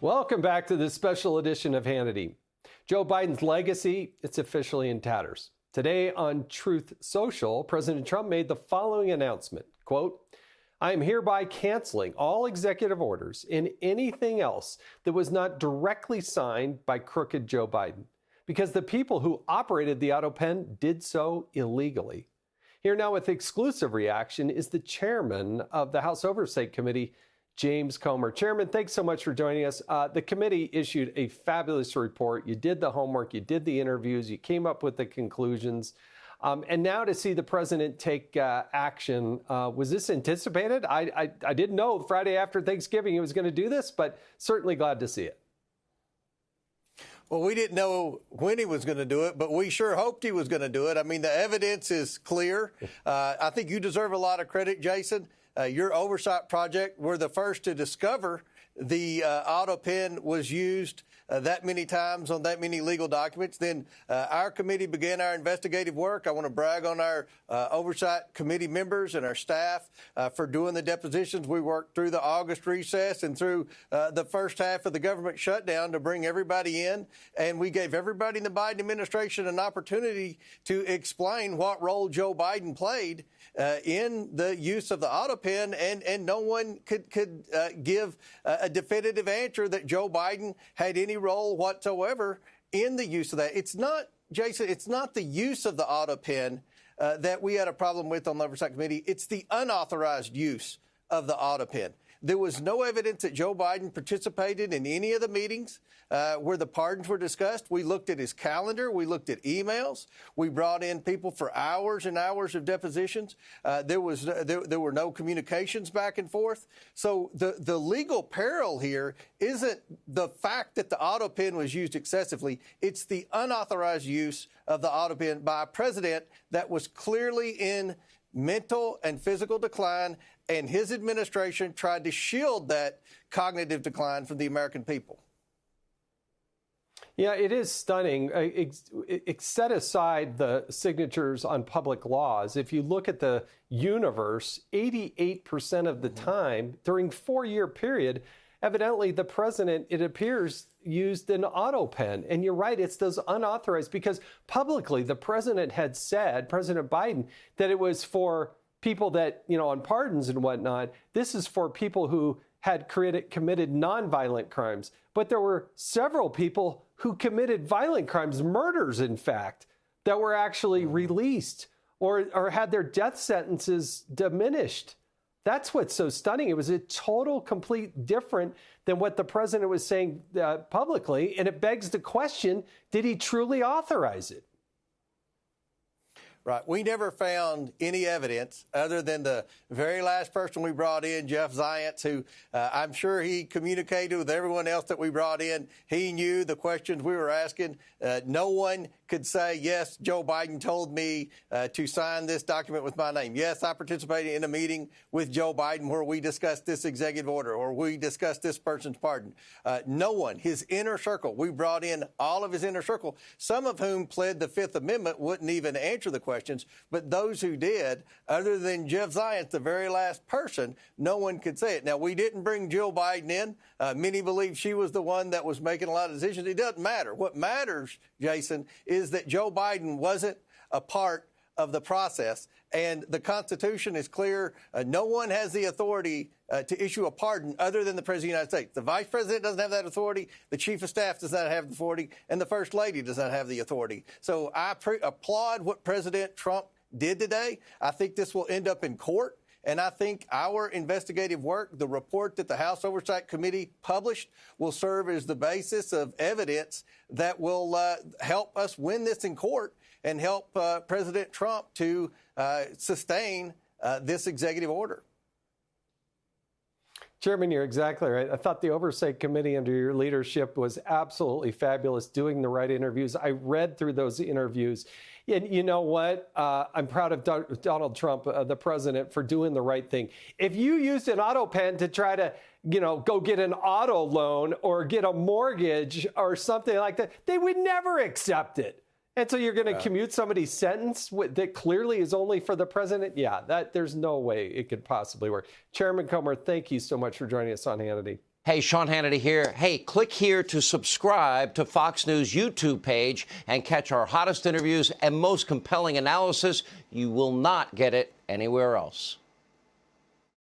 Welcome back to this special edition of Hannity. Joe Biden's legacy, it's officially in tatters. Today on Truth Social, President Trump made the following announcement, quote, "I am hereby canceling all executive orders and anything else that was not directly signed by crooked Joe Biden, because the people who operated the auto pen did so illegally." Here now with exclusive reaction is the chairman of the House Oversight Committee, James Comer. Chairman, thanks so much for joining us. The committee issued a fabulous report. You did the homework, you did the interviews, you came up with the conclusions. And now to see the president take action, was this anticipated? I didn't know Friday after Thanksgiving he was going to do this, but certainly glad to see it. Well, we didn't know when he was going to do it, but we sure hoped he was going to do it. I mean, the evidence is clear. I think you deserve a lot of credit, Jason. Your oversight project were the first to discover the auto pen was used that many times on that many legal documents. Then our committee began our investigative work. I want to brag on our oversight committee members and our staff for doing the depositions. We worked through the August recess and through the first half of the government shutdown to bring everybody in. And we gave everybody in the Biden administration an opportunity to explain what role Joe Biden played in the use of the auto pen, and no one could give a definitive answer that Joe Biden had any role whatsoever in the use of that. It's not, Jason, it's not the use of the auto pen that we had a problem with on the Oversight Committee. It's the unauthorized use of the auto pen. There was no evidence that Joe Biden participated in any of the meetings where the pardons were discussed. We looked at his calendar. We looked at emails. We brought in people for hours and hours of depositions. There were no communications back and forth. So the legal peril here isn't the fact that the auto pen was used excessively. It's the unauthorized use of the auto pen by a president that was clearly in mental and physical decline, and his administration tried to shield that cognitive decline from the American people. Yeah, it is stunning. Set aside the signatures on public laws. If you look at the universe, 88% of the time during 4-year period, evidently the president, it appears, used an auto pen. And you're right, it's those unauthorized, because publicly the president had said, President Biden, that it was for people that, on pardons and whatnot. This is for people who had committed nonviolent crimes. But there were several people who committed violent crimes, murders, in fact, that were actually released or had their death sentences diminished. That's what's so stunning. It was a total, complete different than what the president was saying publicly. And it begs the question, did he truly authorize it? Right. We never found any evidence other than the very last person we brought in, Jeff Zients, who I'm sure he communicated with everyone else that we brought in. He knew the questions we were asking. No one could say, yes, Joe Biden told me to sign this document with my name. Yes, I participated in a meeting with Joe Biden where we discussed this executive order or we discussed this person's pardon. No one, his inner circle, we brought in all of his inner circle, some of whom pled the Fifth Amendment, wouldn't even answer the questions. But those who did, other than Jeff Zients, the very last person, no one could say it. Now, we didn't bring Jill Biden in. Many believe she was the one that was making a lot of decisions. It doesn't matter. What matters, Jason, is that Joe Biden wasn't a part of the process. And the Constitution is clear. No one has the authority to issue a pardon other than the President of the United States. The Vice President doesn't have that authority. The Chief of Staff does not have the authority. And the First Lady does not have the authority. So I applaud what President Trump did today. I think this will end up in court. And I think our investigative work, the report that the House Oversight Committee published, will serve as the basis of evidence that will help us win this in court and help President Trump to sustain this executive order. Chairman, you're exactly right. I thought the Oversight Committee under your leadership was absolutely fabulous, doing the right interviews. I read through those interviews. And you know what? I'm proud of Donald Trump, the president, for doing the right thing. If you used an auto pen to try to, go get an auto loan or get a mortgage or something like that, they would never accept it. And so you're going to commute somebody's sentence that clearly is only for the president? Yeah, there's no way it could possibly work. Chairman Comer, thank you so much for joining us on Hannity. Hey, Sean Hannity here. Hey, click here to subscribe to Fox News YouTube page and catch our hottest interviews and most compelling analysis. You will not get it anywhere else.